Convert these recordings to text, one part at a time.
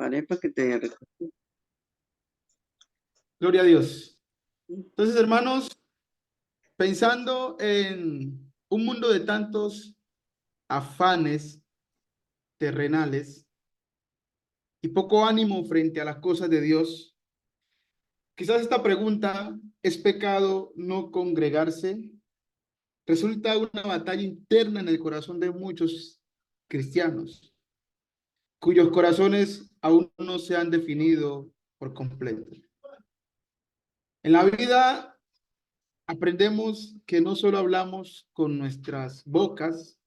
Paré para que te... Gloria a Dios. Entonces, hermanos, pensando en un mundo de tantos afanes terrenales y poco ánimo frente a las cosas de Dios, quizás esta pregunta, ¿es pecado no congregarse? Resulta una batalla interna en el corazón de muchos cristianos, cuyos corazones aún no se han definido por completo. En la vida aprendemos que no solo hablamos con nuestras bocas,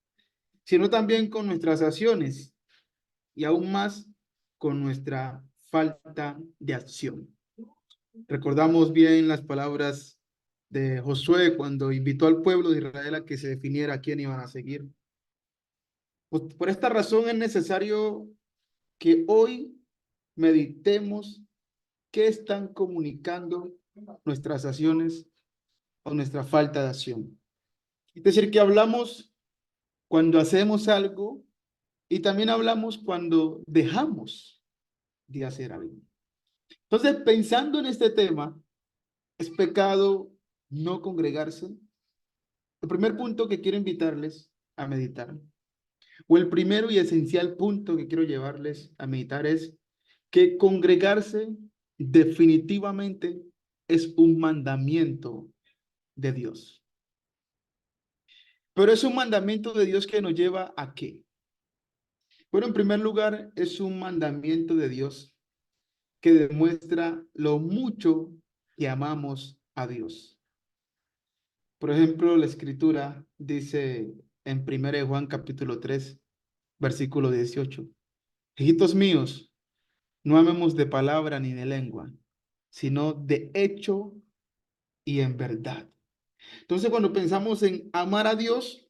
sino también con nuestras acciones y aún más con nuestra falta de acción. Recordamos bien las palabras de Josué cuando invitó al pueblo de Israel a que se definiera a quién iban a seguir. Pues por esta razón es necesario que hoy meditemos qué están comunicando nuestras acciones o nuestra falta de acción. Es decir, que hablamos cuando hacemos algo y también hablamos cuando dejamos de hacer algo. Entonces, pensando en este tema, ¿es pecado no congregarse? El primer punto que quiero invitarles a meditar, o el primero y esencial punto que quiero llevarles a meditar es que congregarse definitivamente es un mandamiento de Dios. Pero es un mandamiento de Dios que nos lleva ¿a qué? Bueno, en primer lugar, es un mandamiento de Dios que demuestra lo mucho que amamos a Dios. Por ejemplo, la escritura dice en 1 Juan capítulo 3, versículo 18, hijitos míos, no amemos de palabra ni de lengua, sino de hecho y en verdad. Entonces, cuando pensamos en amar a Dios,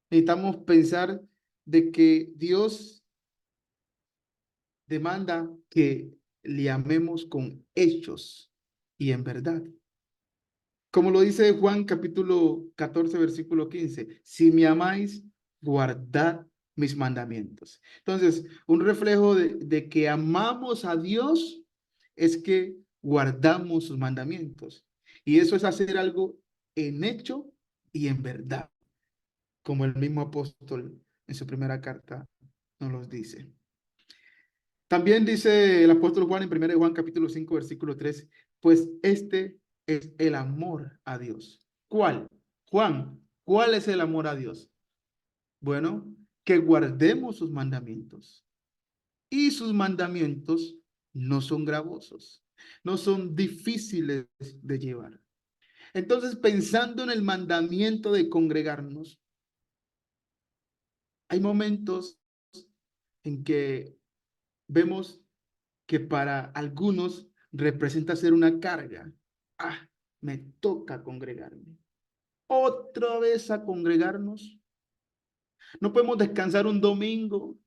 necesitamos pensar de que Dios demanda que le amemos con hechos y en verdad. Como lo dice Juan capítulo 14, versículo 15, si me amáis, guardad mis mandamientos. Entonces, un reflejo de que amamos a Dios es que guardamos sus mandamientos. Y eso es hacer algo en hecho y en verdad, como el mismo apóstol en su primera carta nos los dice. También dice el apóstol Juan en 1 Juan capítulo 5 versículo 3, pues este es el amor a Dios. ¿Cuál? Juan, ¿cuál es el amor a Dios? Bueno, que guardemos sus mandamientos. Y sus mandamientos no son gravosos, no son difíciles de llevar. Entonces, pensando en el mandamiento de congregarnos, hay momentos en que vemos que para algunos representa ser una carga. Ah, me toca congregarme. Otra vez a congregarnos. No podemos descansar un domingo.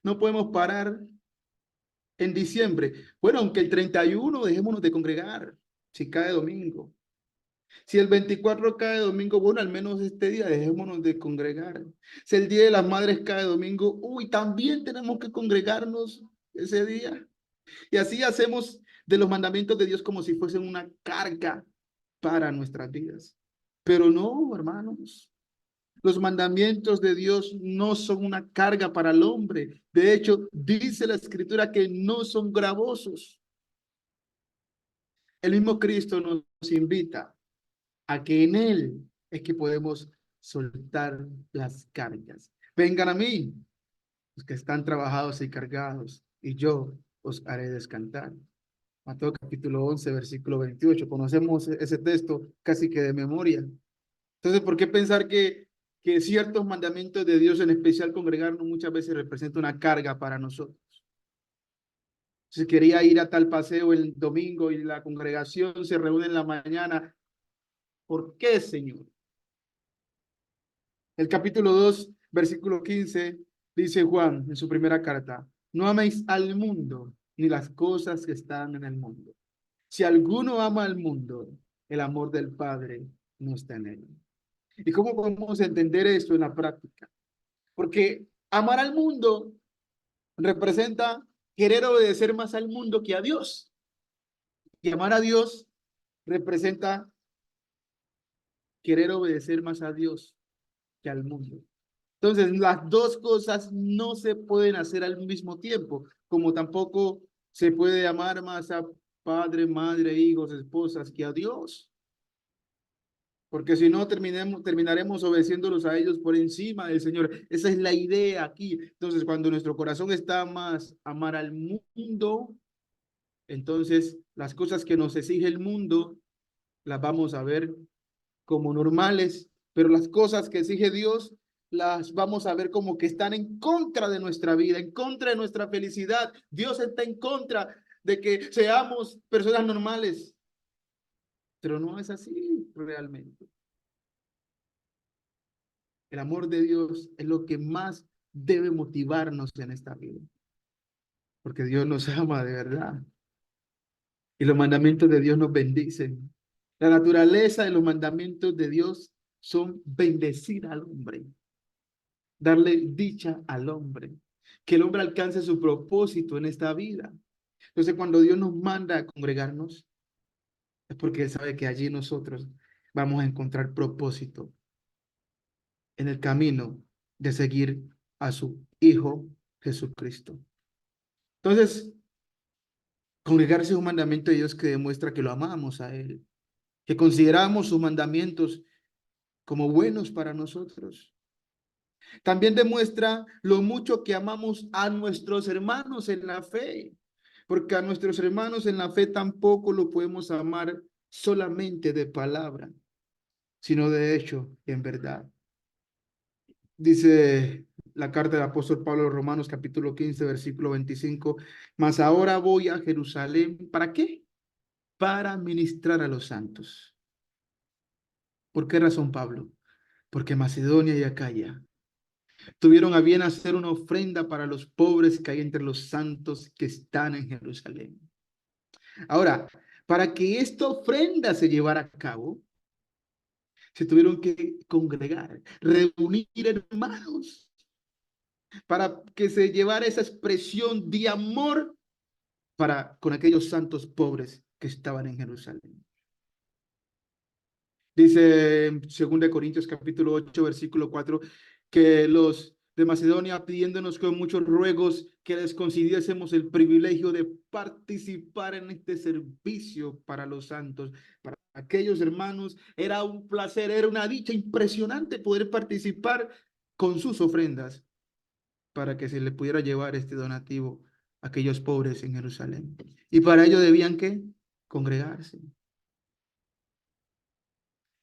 No podemos parar en diciembre. Bueno, aunque el 31 dejémonos de congregar, si cae domingo. Si el 24 cae domingo, bueno, al menos este día dejémonos de congregar. Si el Día de las Madres cae domingo, uy, también tenemos que congregarnos ese día. Y así hacemos de los mandamientos de Dios como si fuesen una carga para nuestras vidas. Pero no, hermanos, los mandamientos de Dios no son una carga para el hombre. De hecho, dice la escritura que no son gravosos. El mismo Cristo nos invita a que en Él es que podemos soltar las cargas. Vengan a mí, los que están trabajados y cargados, y yo os haré descansar. Mateo capítulo 11, versículo 28. Conocemos ese texto casi que de memoria. Entonces, ¿por qué pensar que ciertos mandamientos de Dios, en especial congregarnos, muchas veces representa una carga para nosotros? Si quería ir a tal paseo el domingo y la congregación se reúne en la mañana, ¿por qué, Señor? El capítulo 2, versículo 15, dice Juan en su primera carta, no améis al mundo ni las cosas que están en el mundo. Si alguno ama al mundo, el amor del Padre no está en él. ¿Y cómo podemos entender esto en la práctica? Porque amar al mundo representa querer obedecer más al mundo que a Dios. Y amar a Dios representa querer obedecer más a Dios que al mundo. Entonces, las dos cosas no se pueden hacer al mismo tiempo, como tampoco se puede amar más a padre, madre, hijos, esposas que a Dios. Porque si no, terminaremos obedeciéndolos a ellos por encima del Señor. Esa es la idea aquí. Entonces, cuando nuestro corazón está más amar al mundo, entonces las cosas que nos exige el mundo las vamos a ver como normales, pero las cosas que exige Dios las vamos a ver como que están en contra de nuestra vida, en contra de nuestra felicidad. Dios está en contra de que seamos personas normales, pero no es así realmente. El amor de Dios es lo que más debe motivarnos en esta vida, porque Dios nos ama de verdad y los mandamientos de Dios nos bendicen. La naturaleza de los mandamientos de Dios son bendecir al hombre, darle dicha al hombre, que el hombre alcance su propósito en esta vida. Entonces, cuando Dios nos manda a congregarnos, es porque Él sabe que allí nosotros vamos a encontrar propósito en el camino de seguir a su Hijo Jesucristo. Entonces, congregarse es un mandamiento de Dios que demuestra que lo amamos a Él, que consideramos sus mandamientos como buenos para nosotros. También demuestra lo mucho que amamos a nuestros hermanos en la fe, porque a nuestros hermanos en la fe tampoco lo podemos amar solamente de palabra, sino de hecho, en verdad. Dice la carta del apóstol Pablo a los Romanos, capítulo 15, versículo 25, mas ahora voy a Jerusalén, ¿para qué? Para ministrar a los santos. ¿Por qué razón, Pablo? Porque Macedonia y Acaya tuvieron a bien hacer una ofrenda para los pobres que hay entre los santos que están en Jerusalén. Ahora, para que esta ofrenda se llevara a cabo, se tuvieron que congregar, reunir hermanos, para que se llevara esa expresión de amor para con aquellos santos pobres que estaban en Jerusalén. Dice en 2 Corintios capítulo 8, versículo 4, que los de Macedonia pidiéndonos con muchos ruegos que les concediésemos el privilegio de participar en este servicio para los santos. Para aquellos hermanos era un placer, era una dicha impresionante poder participar con sus ofrendas para que se le pudiera llevar este donativo a aquellos pobres en Jerusalén. Y para ello debían que congregarse.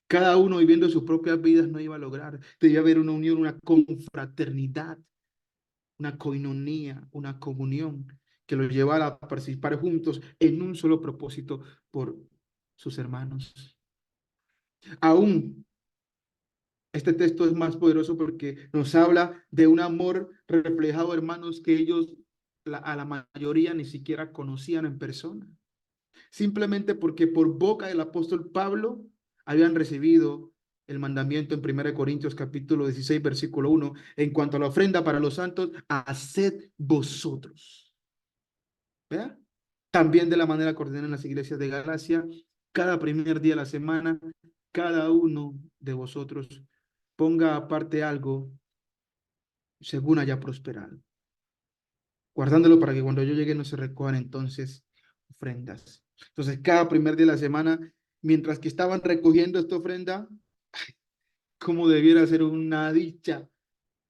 Cada uno viviendo sus propias vidas no iba a lograr. Debía haber una unión, una confraternidad, una coinonía, una comunión que los llevara a participar juntos en un solo propósito por sus hermanos. Aún este texto es más poderoso porque nos habla de un amor reflejado, hermanos, que ellos a la mayoría ni siquiera conocían en persona. Simplemente porque por boca del apóstol Pablo habían recibido el mandamiento en 1 Corintios capítulo 16, versículo 1, en cuanto a la ofrenda para los santos, haced vosotros. ¿Vea? También de la manera que ordenan las iglesias de Galacia, cada primer día de la semana, cada uno de vosotros ponga aparte algo según haya prosperado, guardándolo para que cuando yo llegue no se recojan entonces ofrendas. Entonces, cada primer día de la semana, mientras que estaban recogiendo esta ofrenda, como debiera ser una dicha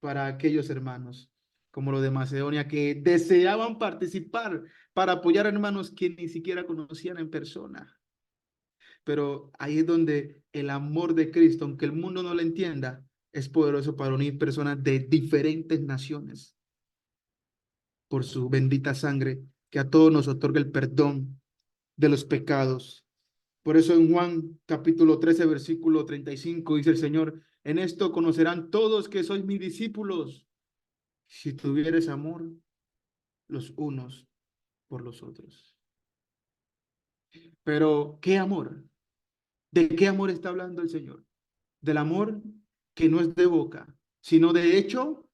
para aquellos hermanos, como los de Macedonia, que deseaban participar para apoyar a hermanos que ni siquiera conocían en persona. Pero ahí es donde el amor de Cristo, aunque el mundo no lo entienda, es poderoso para unir personas de diferentes naciones por su bendita sangre, que a todos nos otorga el perdón de los pecados. Por eso en Juan capítulo 13, versículo 35 dice el Señor, en esto conocerán todos que sois mis discípulos, si tuvieres amor los unos por los otros. Pero, ¿qué amor? ¿De qué amor está hablando el Señor? Del amor que no es de boca, sino de hecho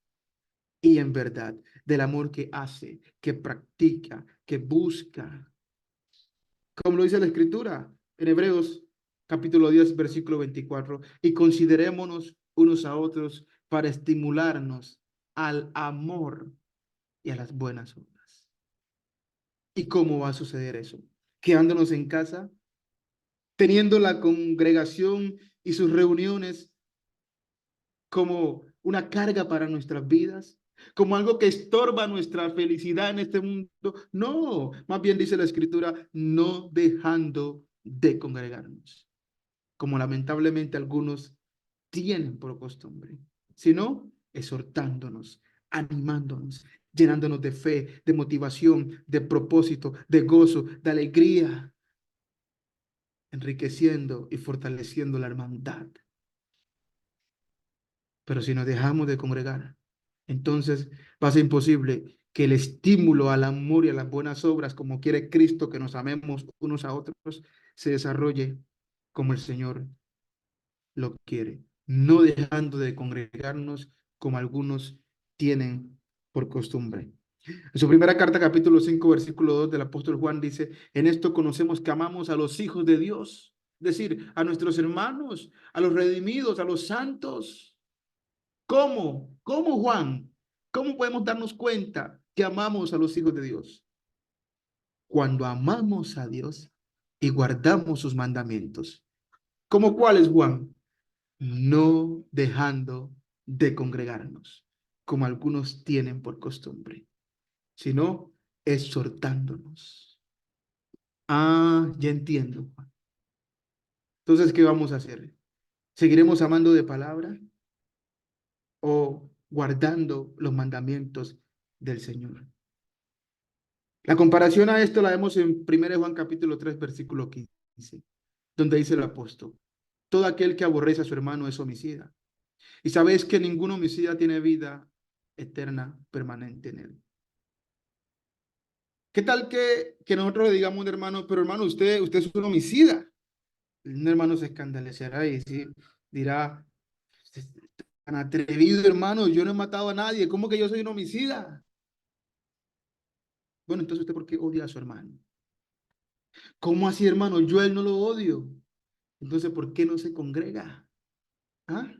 y en verdad. del amor que hace, que practica, que busca. Como lo dice la Escritura en Hebreos capítulo 10, versículo 24, y considerémonos unos a otros para estimularnos al amor y a las buenas obras. ¿Y cómo va a suceder eso? Quedándonos en casa, teniendo la congregación y sus reuniones como una carga para nuestras vidas, como algo que estorba nuestra felicidad en este mundo. No, más bien dice la Escritura, no dejando de congregarnos, como lamentablemente algunos tienen por costumbre, sino exhortándonos, animándonos, llenándonos de fe, de motivación, de propósito, de gozo, de alegría, enriqueciendo y fortaleciendo la hermandad. Pero si nos dejamos de congregar, entonces va a ser imposible que el estímulo al amor y a las buenas obras, como quiere Cristo que nos amemos unos a otros, se desarrolle como el Señor lo quiere, no dejando de congregarnos como algunos tienen por costumbre. En su primera carta, capítulo 5 versículo 2 del apóstol Juan dice, en esto conocemos que amamos a los hijos de Dios, es decir, a nuestros hermanos, a los redimidos, a los santos. ¿Cómo? ¿Cómo, Juan? ¿Cómo podemos darnos cuenta que amamos a los hijos de Dios? Cuando amamos a Dios y guardamos sus mandamientos. ¿Cómo cuáles, Juan? No dejando de congregarnos, como algunos tienen por costumbre, sino exhortándonos. Ah, ya entiendo, Juan. Entonces, ¿qué vamos a hacer? ¿Seguiremos amando de palabra o guardando los mandamientos del Señor? La comparación a esto la vemos en 1 Juan capítulo 3 versículo 15, donde dice el apóstol, todo aquel que aborrece a su hermano es homicida. Y sabéis que ningún homicida tiene vida eterna permanente en él. ¿Qué tal que nosotros le digamos a un hermano, pero hermano, usted es un homicida? Un hermano se escandalizará y dirá, tan atrevido hermano, yo no he matado a nadie, ¿cómo que yo soy un homicida? Bueno, entonces usted ¿por qué odia a su hermano? ¿Cómo así hermano? Yo a él no lo odio. Entonces, ¿por qué no se congrega? ¿Ah?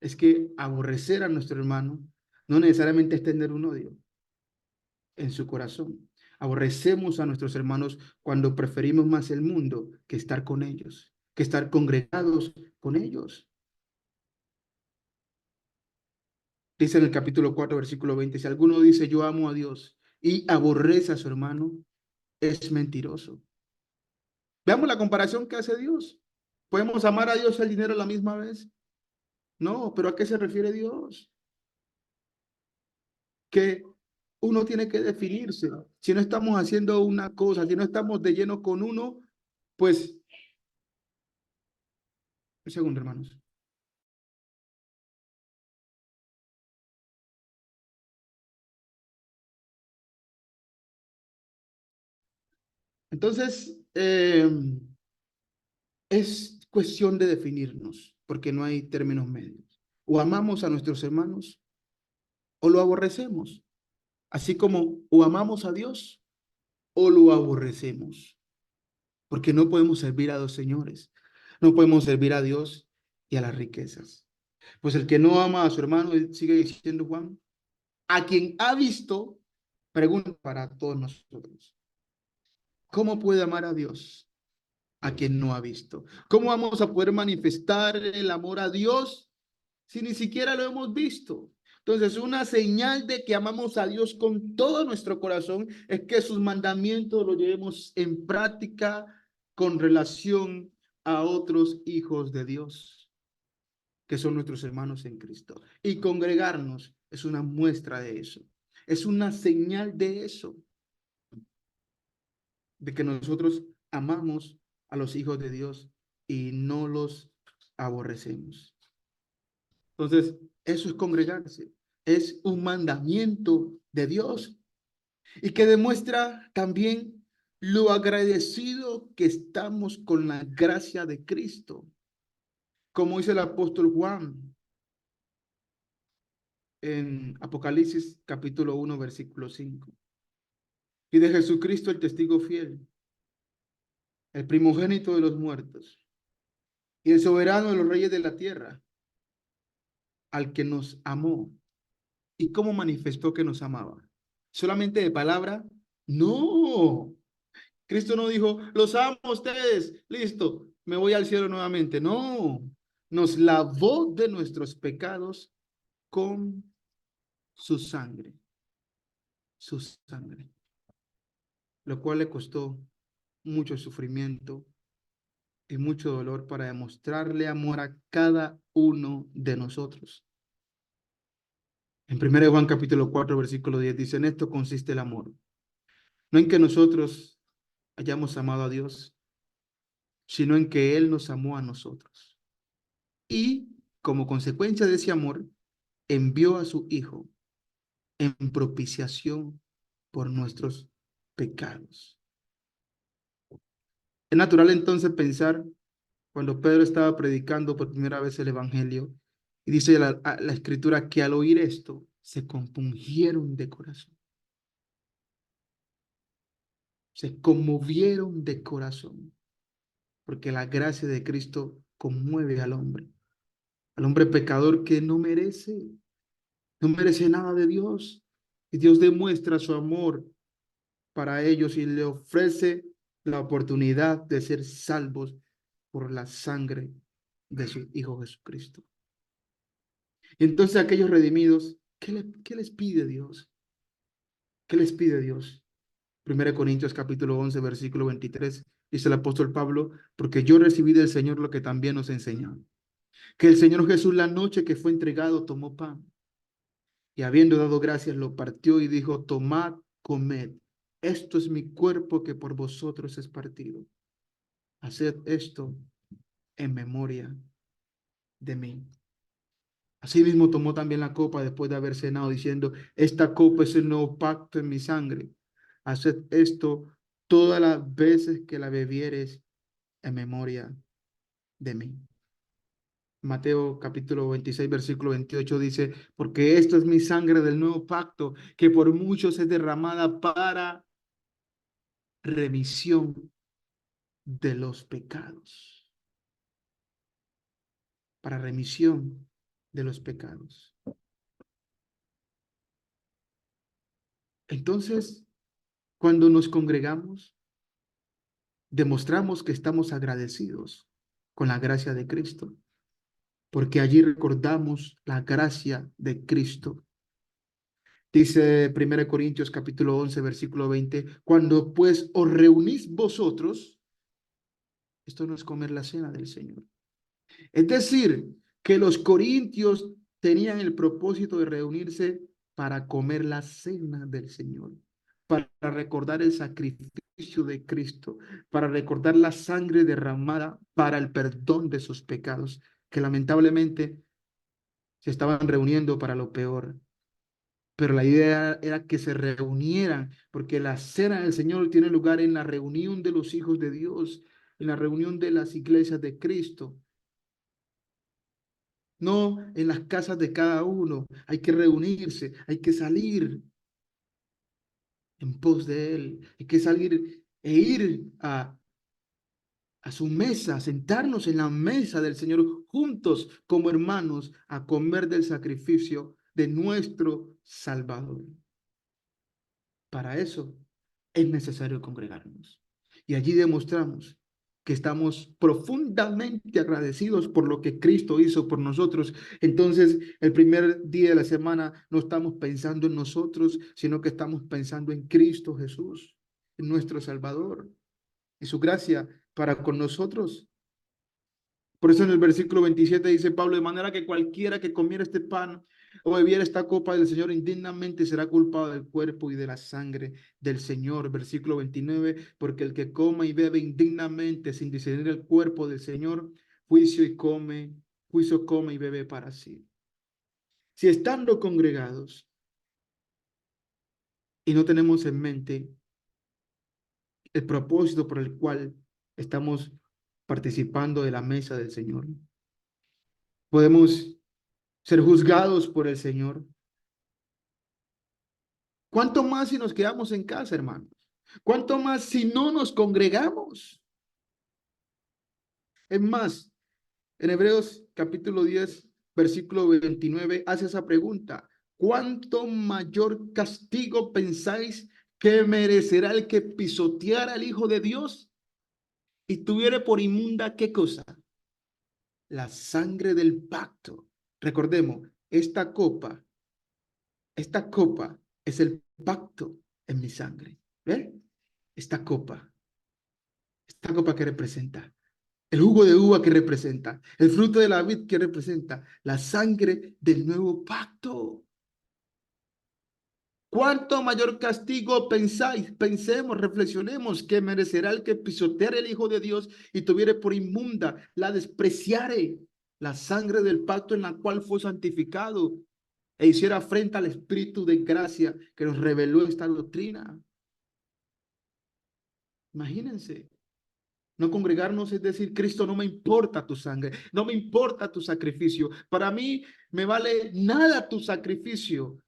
Es que aborrecer a nuestro hermano no necesariamente es tener un odio en su corazón. Aborrecemos a nuestros hermanos cuando preferimos más el mundo que estar con ellos, que estar congregados con ellos. Dice en el capítulo 4 versículo 20, si alguno dice yo amo a Dios y aborrece a su hermano, es mentiroso. Veamos la comparación que hace Dios. ¿Podemos amar a Dios y al dinero a la misma vez? No, pero ¿a qué se refiere Dios? Que uno tiene que definirse. Si no estamos haciendo una cosa, si no estamos de lleno con uno, pues, un segundo, hermanos. Entonces, es cuestión de definirnos, porque no hay términos medios. O amamos a nuestros hermanos o lo aborrecemos, así como o amamos a Dios o lo aborrecemos, porque no podemos servir a dos señores, no podemos servir a Dios y a las riquezas. Pues el que no ama a su hermano, sigue diciendo Juan, a quien ha visto, pregunta para todos nosotros, ¿cómo puede amar a Dios a quien no ha visto? ¿Cómo vamos a poder manifestar el amor a Dios si ni siquiera lo hemos visto? Entonces, una señal de que amamos a Dios con todo nuestro corazón es que sus mandamientos los llevemos en práctica con relación a otros hijos de Dios, que son nuestros hermanos en Cristo. Y congregarnos es una muestra de eso. Es una señal de eso, de que nosotros amamos a los hijos de Dios y no los aborrecemos. Entonces, eso es congregarse. Es un mandamiento de Dios y que demuestra también lo agradecido que estamos con la gracia de Cristo. Como dice el apóstol Juan en Apocalipsis capítulo 1, versículo 5. Y de Jesucristo el testigo fiel, el primogénito de los muertos y el soberano de los reyes de la tierra, al que nos amó. ¿Y cómo manifestó que nos amaba? ¿Solamente de palabra? No. Cristo no dijo, los amo a ustedes, listo, me voy al cielo nuevamente. No, nos lavó de nuestros pecados con su sangre, lo cual le costó mucho sufrimiento y mucho dolor para demostrarle amor a cada uno de nosotros. En 1 Juan capítulo 4, versículo 10 dice, en esto consiste el amor, no en que nosotros hayamos amado a Dios, sino en que Él nos amó a nosotros. Y como consecuencia de ese amor, envió a su Hijo en propiciación por nuestros pecados. Es natural entonces pensar, cuando Pedro estaba predicando por primera vez el Evangelio, y dice la Escritura que al oír esto, se compungieron de corazón, se conmovieron de corazón, porque la gracia de Cristo conmueve al hombre pecador que no merece nada de Dios. Y Dios demuestra su amor para ellos y le ofrece la oportunidad de ser salvos por la sangre de su Hijo Jesucristo. Y entonces aquellos redimidos, ¿qué les pide Dios? ¿Qué les pide Dios? 1 Corintios capítulo 11, versículo 23, dice el apóstol Pablo, porque yo recibí del Señor lo que también nos enseñó, que el Señor Jesús la noche que fue entregado tomó pan y habiendo dado gracias lo partió y dijo, tomad, comed, esto es mi cuerpo que por vosotros es partido. Haced esto en memoria de mí. Asimismo tomó también la copa después de haber cenado, diciendo, esta copa es el nuevo pacto en mi sangre. Haced esto todas las veces que la bebieres en memoria de mí. Mateo capítulo 26, versículo 28 dice, porque esto es mi sangre del nuevo pacto, que por muchos es derramada para remisión de los pecados. Para remisión de los pecados. Entonces, cuando nos congregamos, demostramos que estamos agradecidos con la gracia de Cristo, porque allí recordamos la gracia de Cristo. Dice 1 Corintios capítulo 11, versículo 20, cuando pues os reunís vosotros, esto no es comer la cena del Señor. Es decir, que los corintios tenían el propósito de reunirse para comer la cena del Señor, para recordar el sacrificio de Cristo, para recordar la sangre derramada para el perdón de sus pecados, que lamentablemente se estaban reuniendo para lo peor. Pero la idea era que se reunieran, porque la cena del Señor tiene lugar en la reunión de los hijos de Dios, en la reunión de las iglesias de Cristo, no en las casas de cada uno. Hay que reunirse, hay que salir en pos de Él, hay que salir e ir a su mesa, sentarnos en la mesa del Señor juntos como hermanos a comer del sacrificio de nuestro Salvador. Para eso es necesario congregarnos. Y allí demostramos que estamos profundamente agradecidos por lo que Cristo hizo por nosotros. Entonces, el primer día de la semana no estamos pensando en nosotros, sino que estamos pensando en Cristo Jesús, en nuestro Salvador, y su gracia para con nosotros. Por eso en el versículo 27 dice Pablo, de manera que cualquiera que comiera este pan o bebiera esta copa del Señor indignamente será culpado del cuerpo y de la sangre del Señor. Versículo 29, porque el que coma y bebe indignamente sin discernir el cuerpo del Señor, juicio come y bebe para sí. Si estando congregados y no tenemos en mente el propósito por el cual estamos participando de la mesa del Señor, podemos ser juzgados por el Señor, ¿Cuánto más si nos quedamos en casa, hermanos? ¿Cuánto más si no nos congregamos? Es más, en Hebreos capítulo 10, versículo 29, hace esa pregunta. ¿Cuánto mayor castigo pensáis que merecerá el que pisoteara al Hijo de Dios y tuviere por inmunda qué cosa? La sangre del pacto. Recordemos, esta copa es el pacto en mi sangre. ¿Ve? Esta copa que representa, el jugo de uva que representa, el fruto de la vid que representa, la sangre del nuevo pacto. ¿Cuánto mayor castigo pensáis? Pensemos, reflexionemos que merecerá el que pisoteare el Hijo de Dios y tuviere por inmunda, la despreciare, la sangre del pacto en la cual fue santificado e hiciera frente al Espíritu de gracia que nos reveló esta doctrina. Imagínense. No congregarnos es decir, Cristo, no me importa tu sangre, no me importa tu sacrificio. Para mí me vale nada tu sacrificio.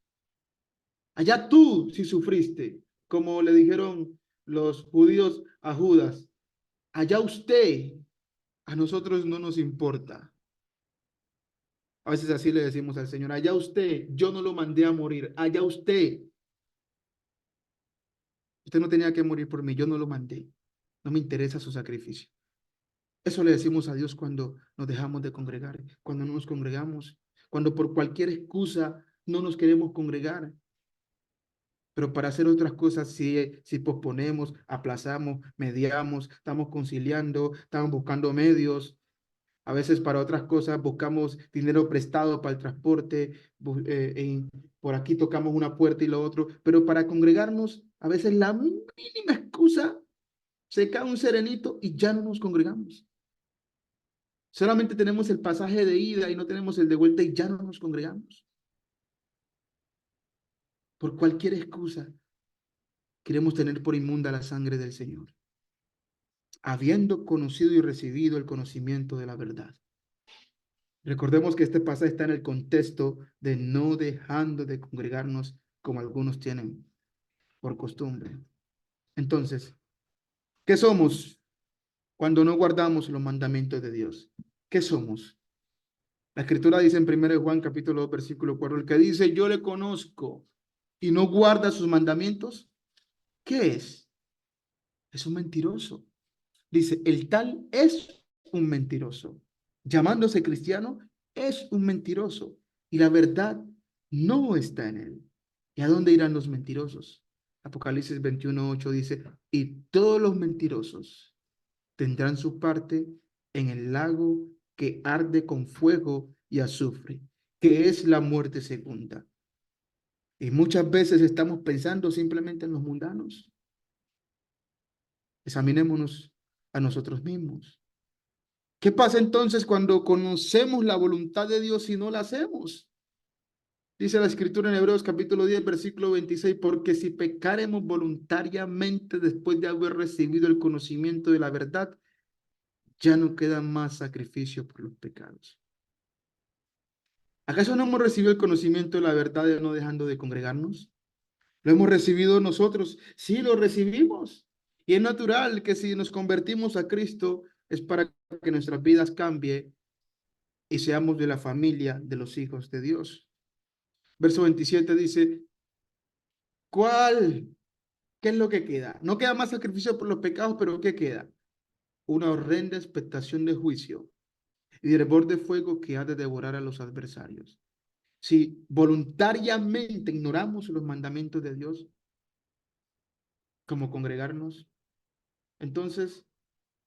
Allá tú si sufriste, como le dijeron los judíos a Judas. Allá usted, a nosotros no nos importa. A veces así le decimos al Señor, allá usted, yo no lo mandé a morir, allá usted. Usted no tenía que morir por mí, yo no lo mandé. No me interesa su sacrificio. Eso le decimos a Dios cuando nos dejamos de congregar, cuando no nos congregamos, cuando por cualquier excusa no nos queremos congregar. Pero para hacer otras cosas, si posponemos, aplazamos, mediamos, estamos conciliando, estamos buscando medios. A veces para otras cosas buscamos dinero prestado para el transporte, por aquí tocamos una puerta y lo otro. Pero para congregarnos, a veces la mínima excusa, se cae un serenito y ya no nos congregamos. Solamente tenemos el pasaje de ida y no tenemos el de vuelta y ya no nos congregamos. Por cualquier excusa, queremos tener por inmunda la sangre del Señor, habiendo conocido y recibido el conocimiento de la verdad. Recordemos que este pasaje está en el contexto de no dejando de congregarnos como algunos tienen por costumbre. Entonces, ¿qué somos cuando no guardamos los mandamientos de Dios? ¿Qué somos? La escritura dice en 1 Juan capítulo 2, versículo 4, el que dice yo le conozco y no guarda sus mandamientos, ¿qué es? Es un mentiroso. Dice, el tal es un mentiroso. Llamándose cristiano, es un mentiroso. Y la verdad no está en él. ¿Y a dónde irán los mentirosos? Apocalipsis 21:8 dice, y todos los mentirosos tendrán su parte en el lago que arde con fuego y azufre, que es la muerte segunda. Y muchas veces estamos pensando simplemente en los mundanos. Examinémonos a nosotros mismos. ¿Qué pasa entonces cuando conocemos la voluntad de Dios y no la hacemos? Dice la escritura en Hebreos capítulo 10, versículo 26, porque si pecaremos voluntariamente después de haber recibido el conocimiento de la verdad, ya no queda más sacrificio por los pecados. ¿Acaso no hemos recibido el conocimiento de la verdad de no dejando de congregarnos? ¿Lo hemos recibido nosotros? Sí, lo recibimos. Y es natural que si nos convertimos a Cristo es para que nuestras vidas cambien y seamos de la familia de los hijos de Dios. Verso 27 dice, ¿cuál? ¿Qué es lo que queda? No queda más sacrificio por los pecados, pero ¿qué queda? Una horrenda expectación de juicio y de borde de fuego que ha de devorar a los adversarios. Si voluntariamente ignoramos los mandamientos de Dios, como congregarnos, entonces,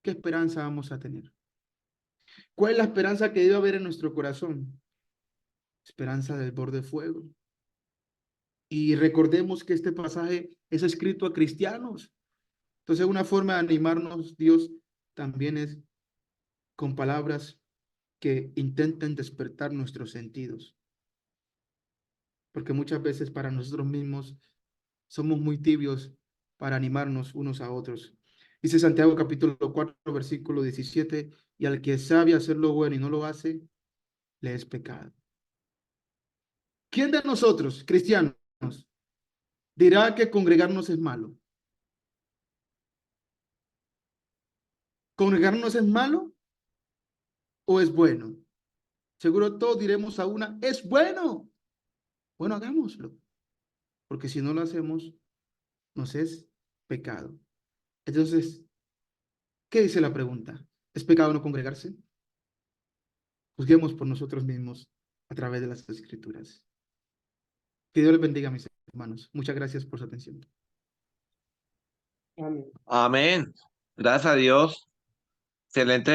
¿qué esperanza vamos a tener? ¿Cuál es la esperanza que debe haber en nuestro corazón? Esperanza del borde de fuego. Y recordemos que este pasaje es escrito a cristianos. Entonces, una forma de animarnos, Dios, también es con palabras que intenten despertar nuestros sentidos. Porque muchas veces para nosotros mismos somos muy tibios para animarnos unos a otros. Dice Santiago capítulo 4, versículo 17, y al que sabe hacer lo bueno y no lo hace, le es pecado. ¿Quién de nosotros, cristianos, dirá que congregarnos es malo. ¿Congregarnos es malo o es bueno? Seguro todos diremos a una, es bueno. Bueno, hagámoslo, porque si no lo hacemos, nos es pecado. Entonces, ¿qué dice la pregunta? ¿Es pecado no congregarse? Juzguemos por nosotros mismos a través de las Escrituras. Que Dios les bendiga, mis hermanos. Muchas gracias por su atención. Amén. Gracias a Dios. Excelente.